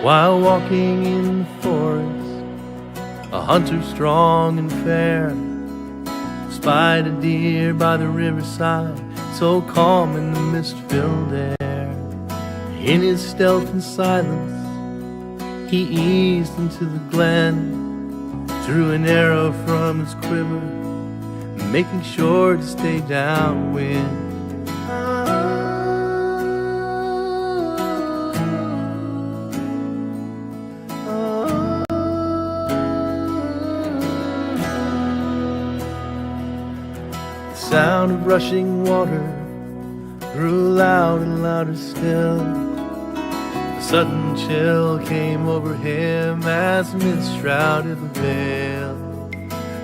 While walking in the forest, a hunter strong and fair spied a deer by the riverside, so calm in the mist-filled air. In his stealth and silence, he eased into the glen, drew an arrow from his quiver, making sure to stay downwind. The sound of rushing water grew loud and louder still. A sudden chill came over him as mist shrouded the veil.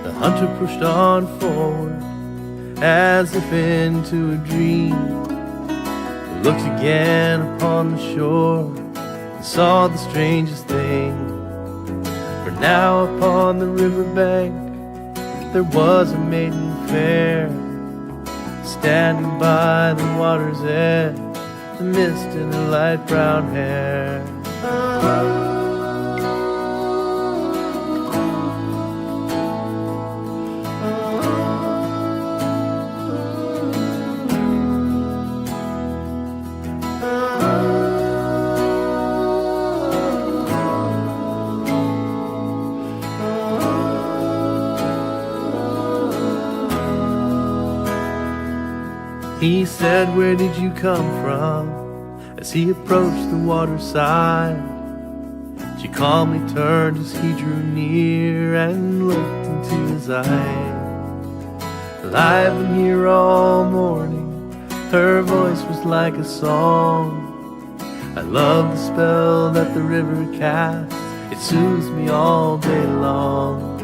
The hunter pushed on forward as if into a dream. He looked again upon the shore and saw the strangest thing. For now upon the riverbank there was a maiden fair, standing by the water's edge, the mist in her light brown hair. He said, "Where did you come from?" as he approached the waterside. She calmly turned as he drew near and looked into his eyes. I've been here all morning, her voice was like a song. I love the spell that the river casts, it soothes me all day long.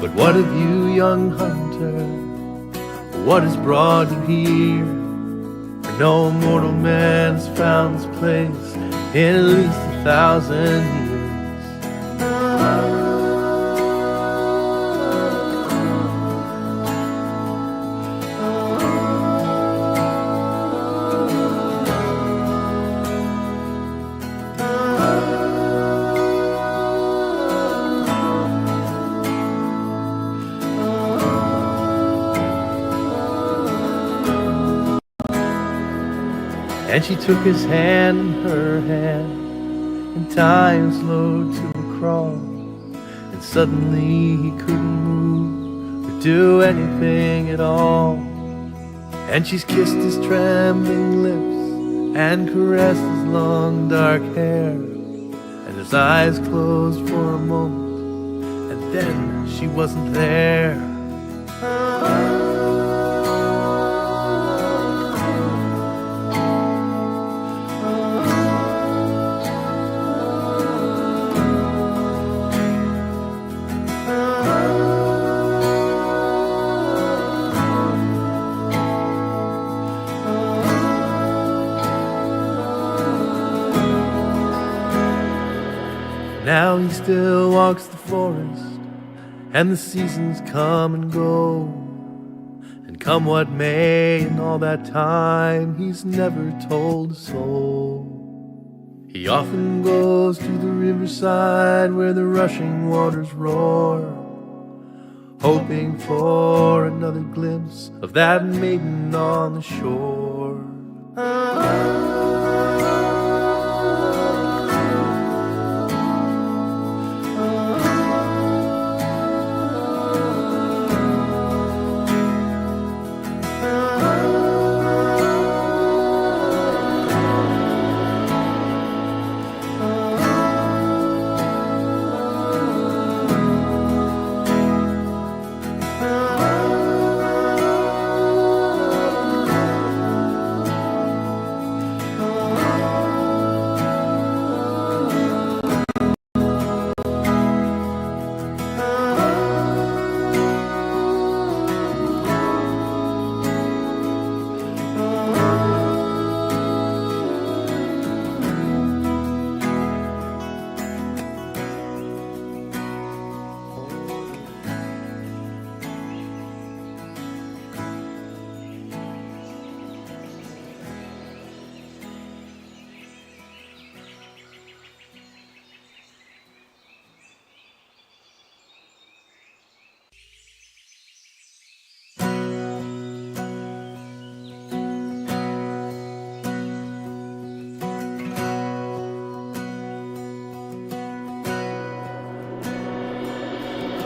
But what of you, young hunter? What has brought you here? For no mortal man has found this place in at least 1,000 years. And she took his hand in her hand, and time slowed to a crawl. And suddenly he couldn't move or do anything at all. And she's kissed his trembling lips and caressed his long dark hair. And his eyes closed for a moment, and then she wasn't there. Now he still walks the forest, and the seasons come and go. And come what may, in all that time, he's never told a soul. He often goes to the riverside where the rushing waters roar, hoping for another glimpse of that maiden on the shore.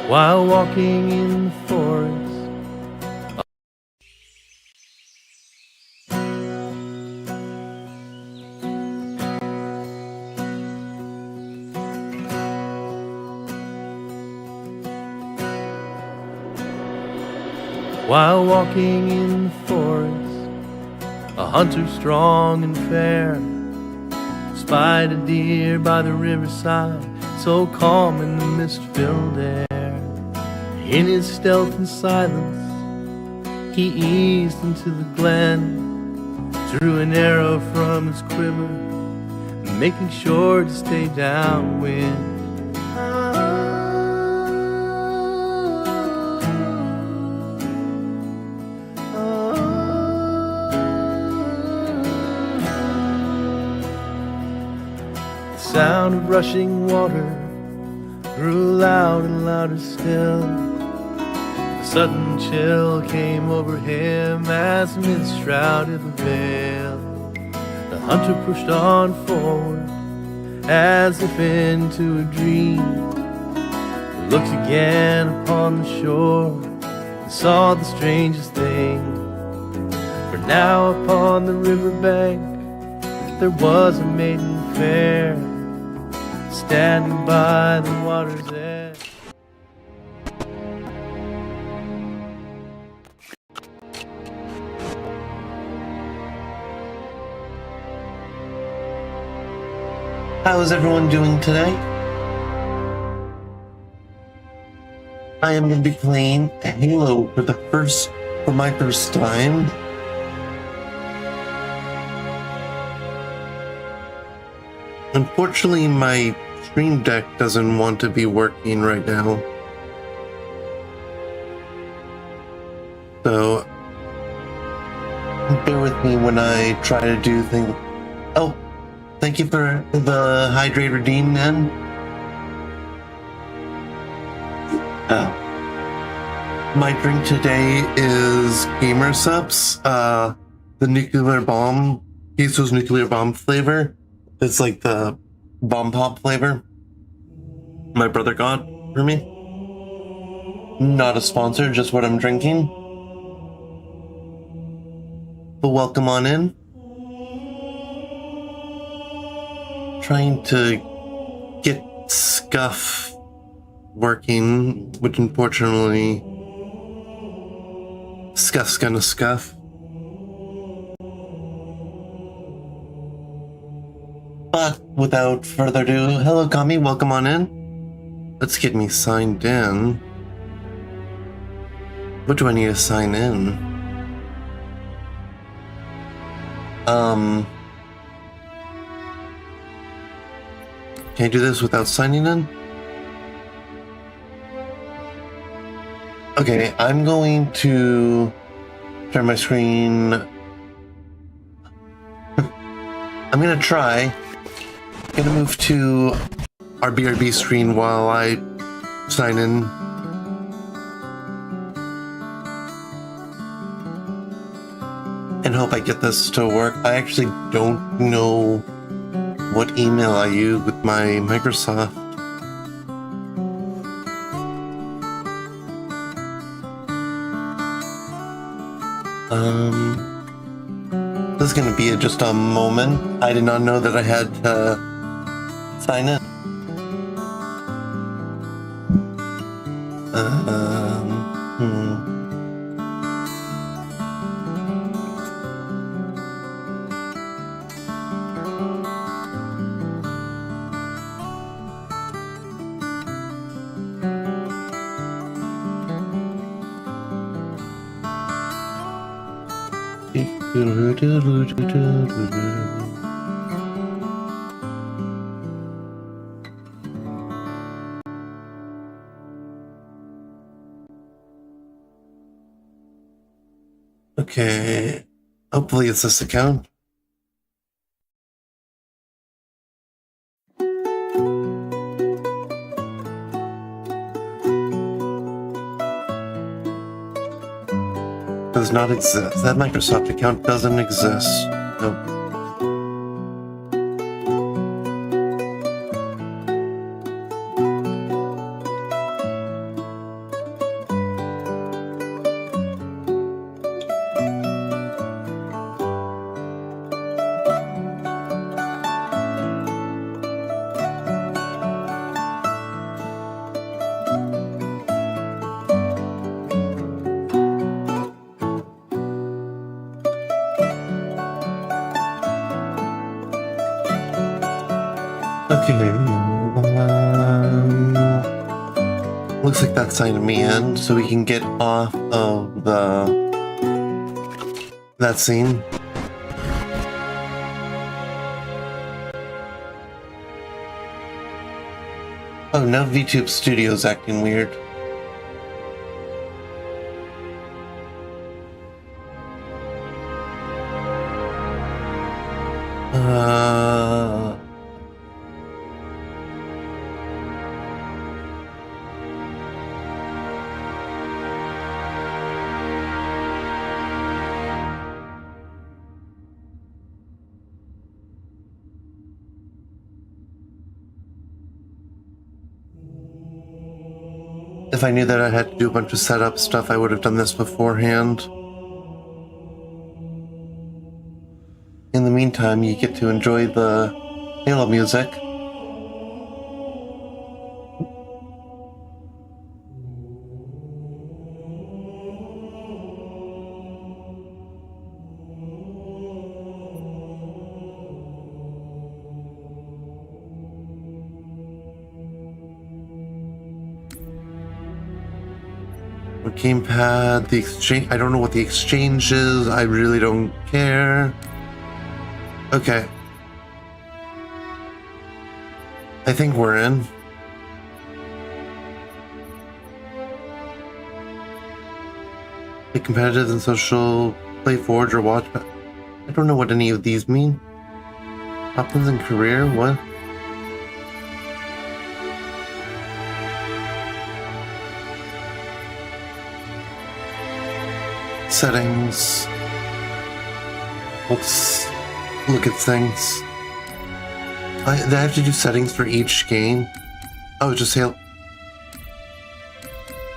while walking in the forest. While walking in the forest, a hunter strong and fair spied a deer by the riverside, so calm in the mist-filled air. In his stealth and silence, he eased into the glen, drew an arrow from his quiver, making sure to stay downwind. The sound of rushing water grew loud and louder still. A sudden chill came over him as mist shrouded the veil. The hunter pushed on forward as if into a dream. He looked again upon the shore and saw the strangest thing. For now upon the riverbank there was a maiden fair, standing by the water's edge. How is everyone doing today? I am going to be playing Halo for my first time. Unfortunately, my Stream Deck doesn't want to be working right now. So, bear with me when I try to do things. Oh, thank you for the Hydrate Redeem, then. My drink today is Gamer Subs, the nuclear bomb, Queso's nuclear bomb flavor. It's like the bomb pop flavor my brother got for me. Not a sponsor, just what I'm drinking. But welcome on in. Trying to get Scuff working, which unfortunately Scuff's gonna scuff. But without further ado, hello Kami, welcome on in. Let's get me signed in. What do I need to sign in? Can I do this without signing in? Okay, I'm going to share my screen. I'm gonna try. Gonna move to our BRB screen while I sign in. And hope I get this to work. I actually don't know what email I use with my Microsoft. This is gonna be just a moment. I did not know that I had to sign in. Okay, hopefully it's this account. Does not exist. That Microsoft account doesn't exist. Nope. Okay. Looks like that signed me in, so we can get off of that scene. Oh, now VTube Studio's acting weird. If I knew that I had to do a bunch of setup stuff, I would have done this beforehand. In the meantime, you get to enjoy the Halo music. Gamepad, the exchange. I don't know what the exchange is. I really don't care. Okay. I think we're in. Play competitive and social, play Forge or watch. I don't know what any of these mean. Options and career? What? Settings. Let's look at things. I have to do settings for each game. Oh, just Halo.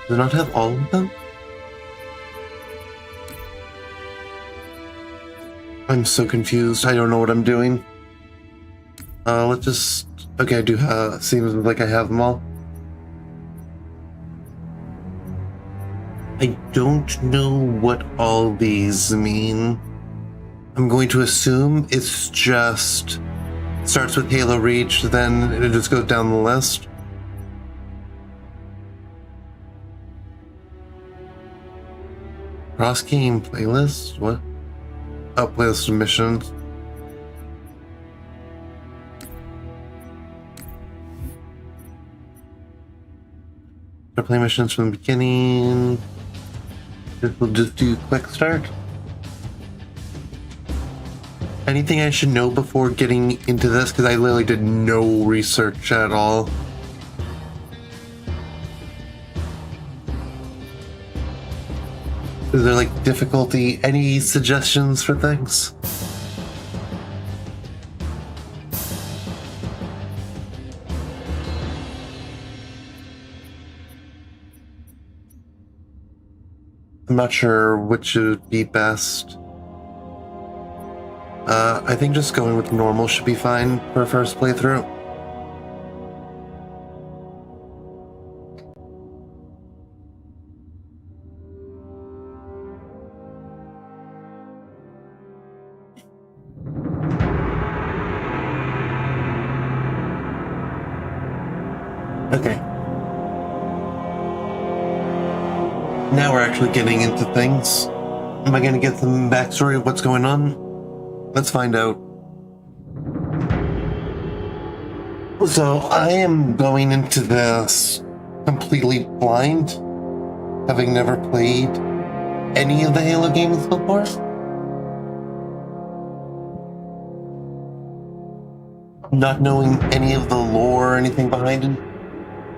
Do not have all of them? I'm so confused. I don't know what I'm doing. Let's just... Okay, I do have... Seems like I have them all. I don't know what all these mean. I'm going to assume it's just starts with Halo Reach, then it just goes down the list. Cross game playlist? What? Oh, playlist of missions. Gotta play missions from the beginning. We'll just do quick start. Anything I should know before getting into this? Because I literally did no research at all. Is there like difficulty? Any suggestions for things? I'm not sure which would be best. I think just going with normal should be fine for a first playthrough. Okay. Now we're actually getting into things. Am I going to get some backstory of what's going on? Let's find out. So I am going into this completely blind, having never played any of the Halo games before. Not knowing any of the lore or anything behind it.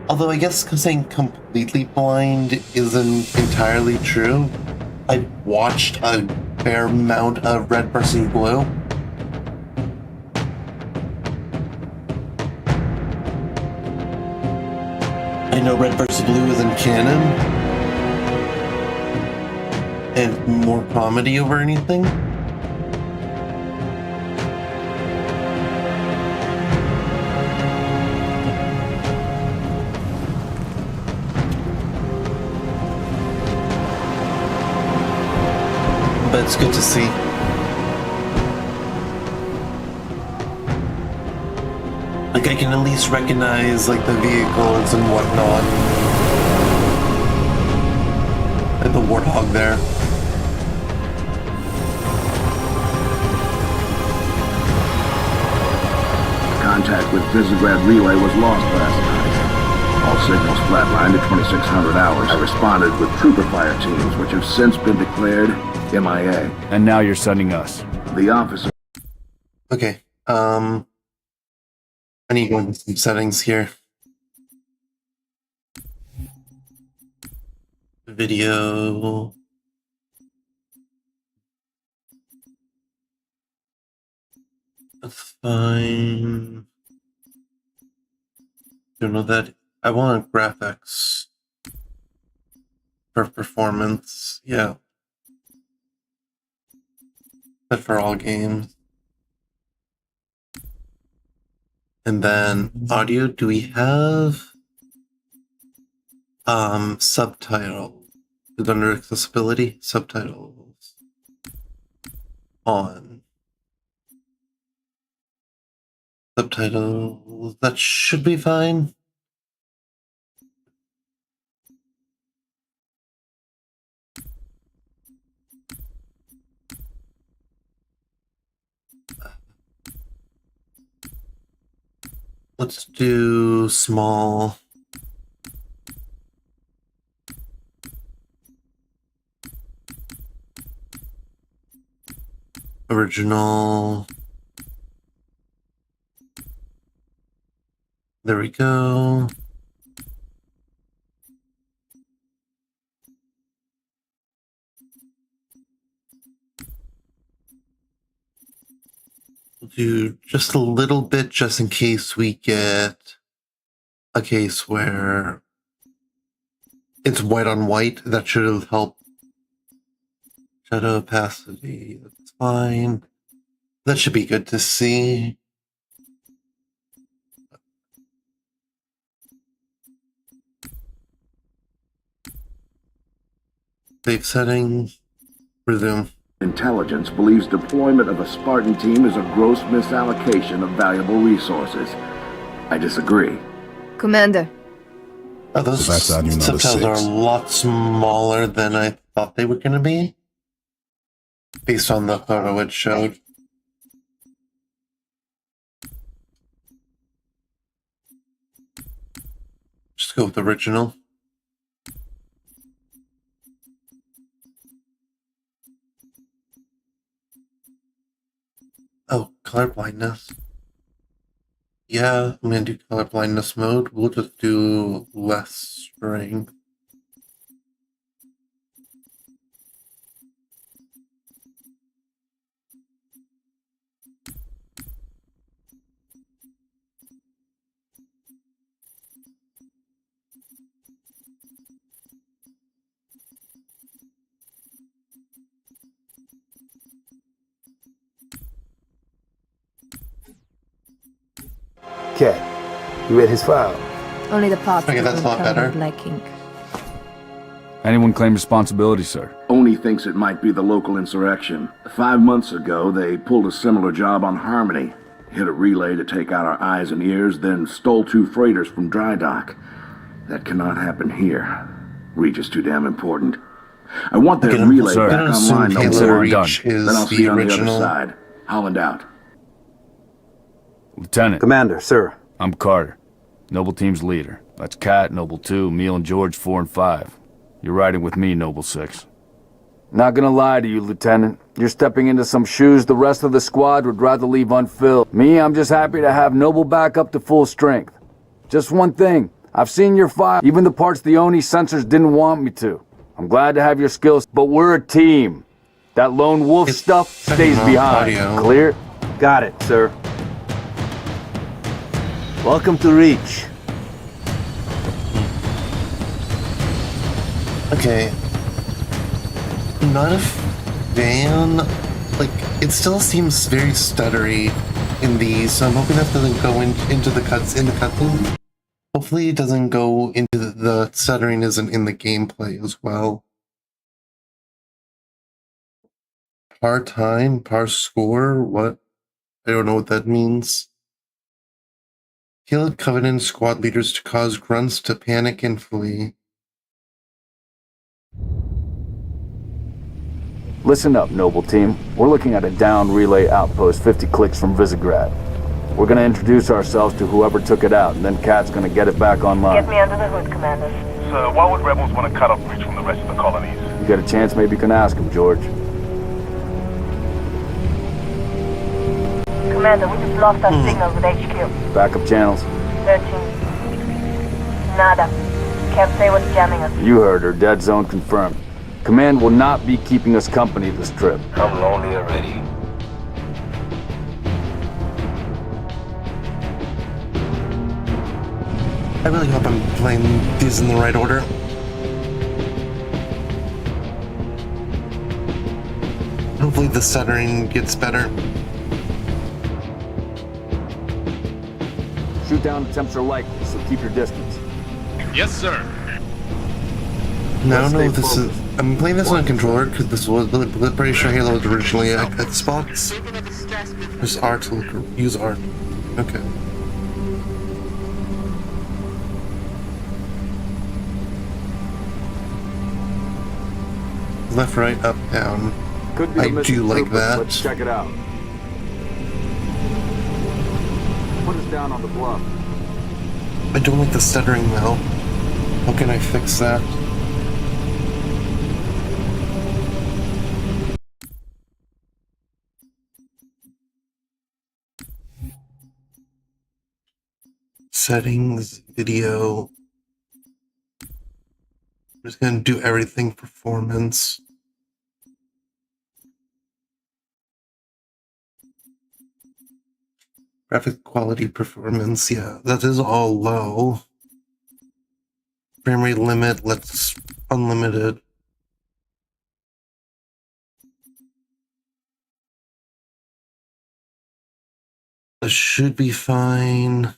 Although I guess saying completely blind isn't entirely true. I watched a fair amount of Red vs. Blue. I know Red vs. Blue isn't canon. And more comedy over anything. But it's good to see. Like, I can at least recognize, like, the vehicles and whatnot. And the Warthog there. Contact with Visegrad Relay was lost last night. All signals flatlined at 2600 hours. I responded with trooper fire teams, which have since been declared MIA. And now you're sending us. The officer... Okay, I need to go into some settings here. Video. That's fine. Don't know that. I want graphics for performance. Yeah. But for all games. And then audio, do we have subtitle? Is it under accessibility? Subtitles on. Subtitles, that should be fine. Let's do small. Original. There we go. We'll do just a little bit just in case we get a case where it's white on white. That should have helped. Shadow opacity, that's fine. That should be good to see. Save settings. Resume. Intelligence believes deployment of a Spartan team is a gross misallocation of valuable resources. I disagree. Commander. Oh, those So that's our new number subtitles are a 6. lot smaller than I thought they were going to be. Based on the photo it showed. Just go with original. Oh, color blindness. Yeah, I'm gonna do color blindness mode. We'll just do less strength. Okay, you read his file? Only the parts Okay, that that's a lot don't cover better. black ink. Anyone claim responsibility, sir? Only thinks it might be the local insurrection. 5 months ago, they pulled a similar job on Harmony. Hit a relay to take out our eyes and ears, then stole 2 freighters from dry dock. That cannot happen here. Reach is too damn important. I want that Okay, relay sir. I'm back gonna assume online. No Consider Halo more. it done. Reach is Then I'll see the you on the other original. side. Holland out. Lieutenant, Commander, sir. I'm Carter, Noble Team's leader. That's Kat, Noble 2, Neil and George 4 and 5. You're riding with me, Noble 6. Not gonna lie to you, Lieutenant. You're stepping into some shoes the rest of the squad would rather leave unfilled. Me, I'm just happy to have Noble back up to full strength. Just one thing. I've seen your file, even the parts the Oni sensors didn't want me to. I'm glad to have your skills, but we're a team. That lone wolf It's stuff stays checking out behind. audio. Clear? Got it, sir. Welcome to Reach. Okay. Not a fan. Like, it still seems very stuttery in these, so I'm hoping that doesn't go into the cutscene. Hopefully it doesn't go into the stuttering isn't in the gameplay as well. Par time, par score, what? I don't know what that means. Killed Covenant squad leaders to cause grunts to panic and flee. Listen up, Noble Team. We're looking at a down relay outpost 50 clicks from Visegrad. We're gonna introduce ourselves to whoever took it out, and then Kat's gonna get it back online. Get me under the hood, Commander. Sir, why would rebels want to cut off reach from the rest of the colonies? You get a chance, maybe you can ask him, George. Commander, we just lost our signal with HQ. Backup channels. 13. Nada. Can't say what's jamming us. You heard her. Dead zone confirmed. Command will not be keeping us company this trip. I'm lonely already. I really hope I'm playing these in the right order. Hopefully the stuttering gets better. Shoot down attempts are likely, so keep your distance. Yes, sir. No, Let's no, stay this is. focused. I'm playing this on a controller because this was pretty sure Halo was originally at Xbox. There's R to use R. Okay. Left, right, up, down. Could be I a missing do like troop, but that. Let's check it out. Put us down on the bluff. I don't like the stuttering though. How can I fix that? Settings, video. I'm just gonna do everything performance. Graphic quality performance, yeah, that is all low. Frame rate limit, let's unlimited. This should be fine.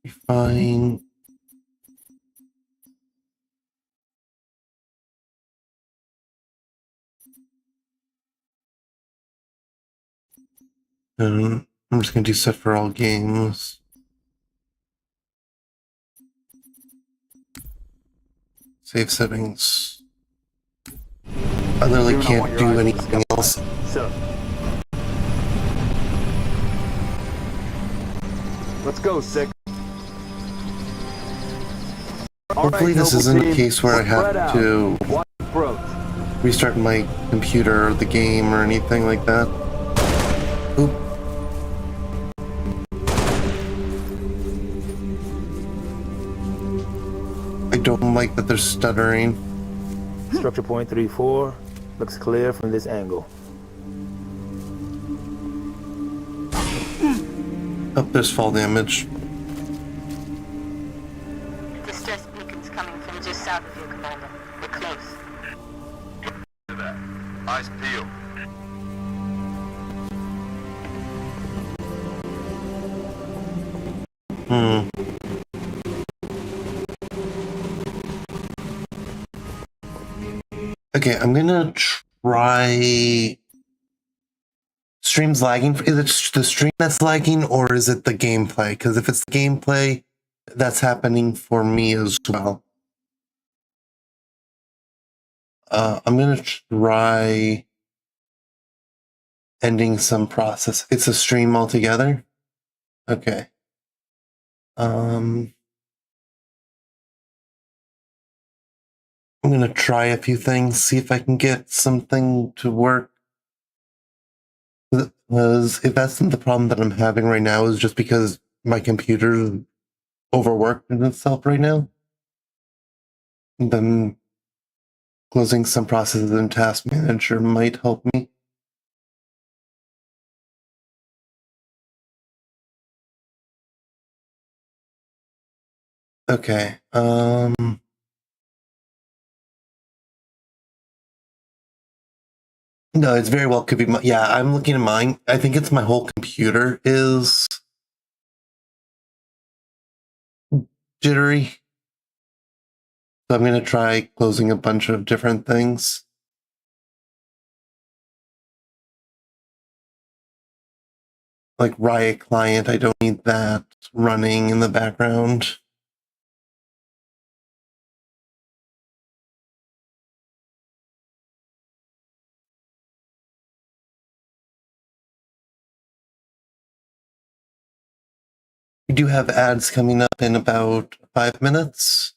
Be fine. And I'm just gonna do set for all games. Save settings. I literally You don't can't want your do eyes anything to else. So. Let's go, Sick. Hopefully this isn't a case where I have to Watch approach. restart my computer or the game or anything like that. Oop. I don't like that they're stuttering. Structure point 3-4 looks clear from this angle. Oh, there's fall damage. Distress beacons coming from just south of you, Commander. We're close. Eyes peeled. Okay, I'm gonna try. Stream's lagging. Is it the stream that's lagging, or is it the gameplay? Because if it's the gameplay, that's happening for me as well. I'm gonna try ending some process. It's a stream altogether. Okay. I'm gonna try a few things, see if I can get something to work. Because if that's the problem that I'm having right now is just because my computer's overworked in itself right now, then closing some processes in Task Manager might help me. Okay, no, it's very well could be my, yeah, I'm looking at mine. I think it's my whole computer is jittery. So I'm going to try closing a bunch of different things. like Riot client. I don't need that running in the background. We do have ads coming up in about 5 minutes.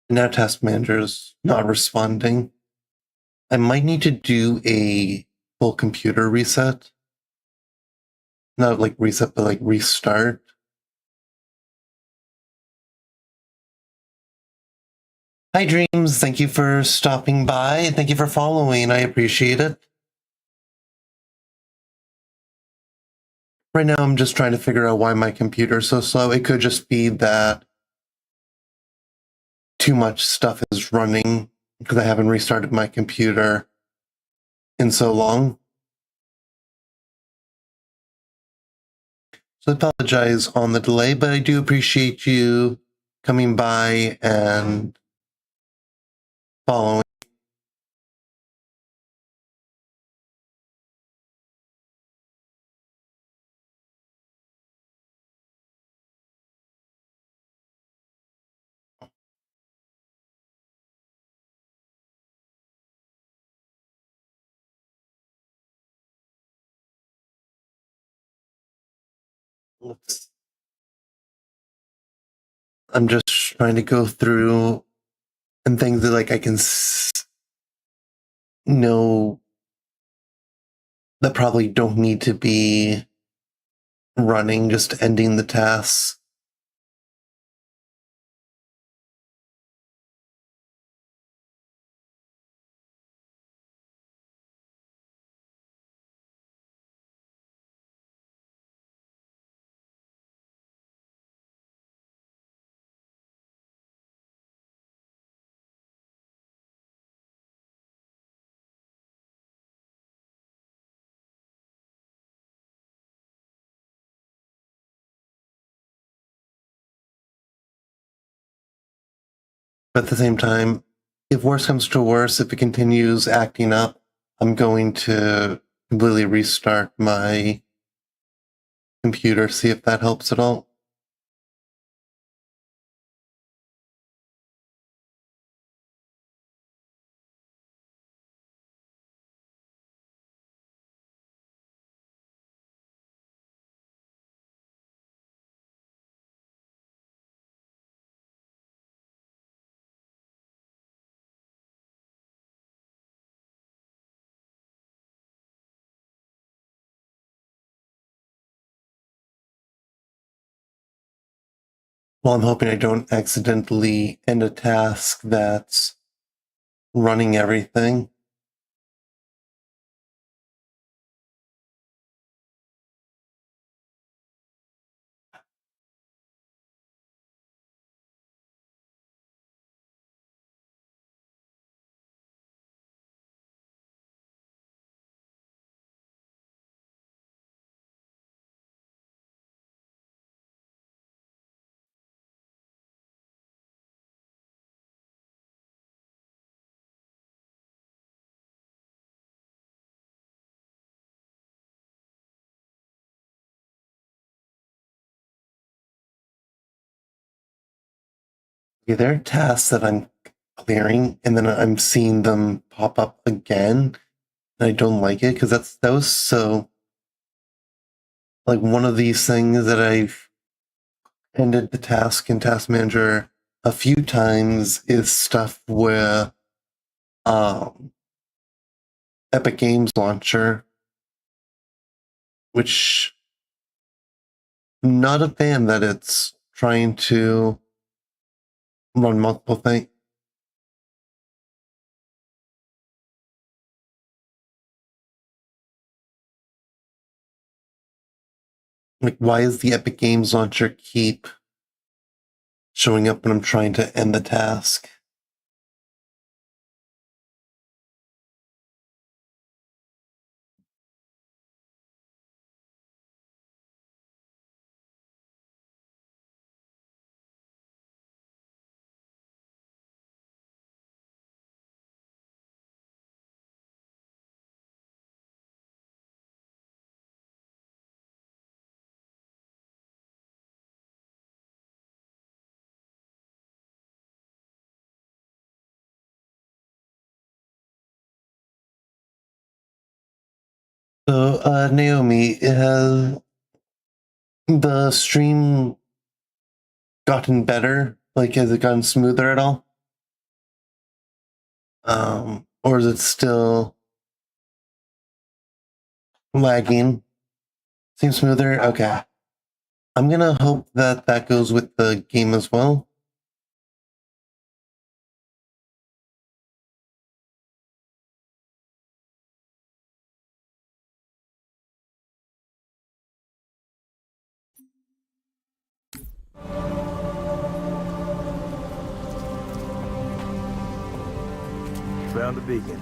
Now task manager is not responding. I might need to do a full computer reset. Not like reset, but like restart. Hi, Dreams. Thank you for stopping by. Thank you for following. I appreciate it. Right now, I'm just trying to figure out why my computer's so slow. It could just be that too much stuff is running because I haven't restarted my computer in so long. So I apologize on the delay, but I do appreciate you coming by and following. I'm just trying to go through and things that like I can know that probably don't need to be running, just ending the tasks. But at the same time, if worse comes to worse, if it continues acting up, I'm going to completely restart my computer, see if that helps at all. Well, I'm hoping I don't accidentally end a task that's running everything. Okay, there are tasks that I'm clearing, and then I'm seeing them pop up again. And I don't like it because that was so like one of these things that I've ended the task in Task Manager a few times is stuff where Epic Games Launcher, which I'm not a fan that it's trying to run multiple things. Like, why is the Epic Games launcher keep showing up when I'm trying to end the task? So, Naomi, has the stream gotten better? Like, has it gotten smoother at all? Or is it still lagging? Seems smoother? Okay. I'm gonna hope that that goes with the game as well. Found the beacon.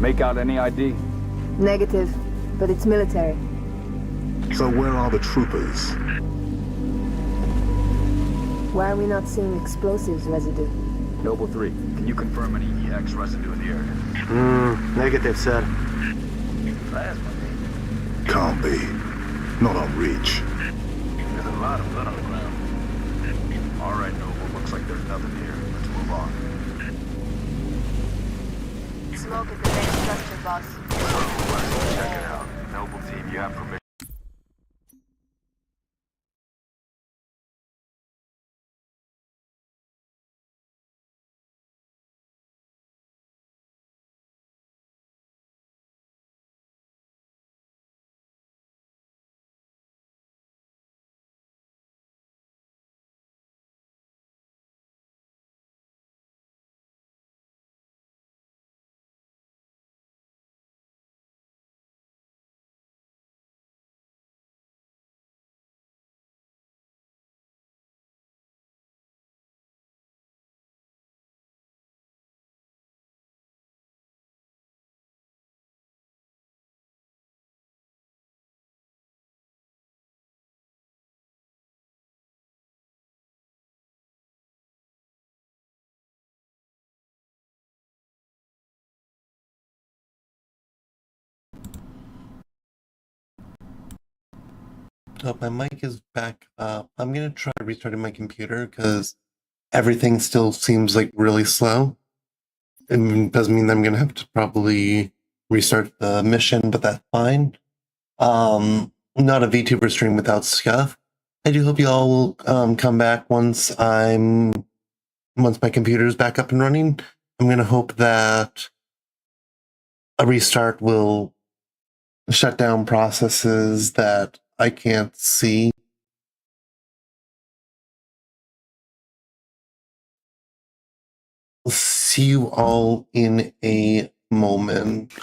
Make out any ID? Negative, but it's military. So where are the troopers? Why are we not seeing explosives residue? Noble 3, can you confirm any EX residue in the area? Negative, sir. Can't be. Not on Reach. There's a lot of blood on the ground. All right, Noble, looks like there's nothing here. Let's move on. Smoke is the main structure, boss. Let's check it out. Noble team, you have permission. Oh, my mic is back up. I'm gonna try restarting my computer because everything still seems like really slow. It doesn't mean that I'm gonna have to probably restart the mission, but that's fine. Not a VTuber stream without scuff. I do hope you all will come back once my computer's back up and running. I'm gonna hope that a restart will shut down processes that I can't see. See you all in a moment.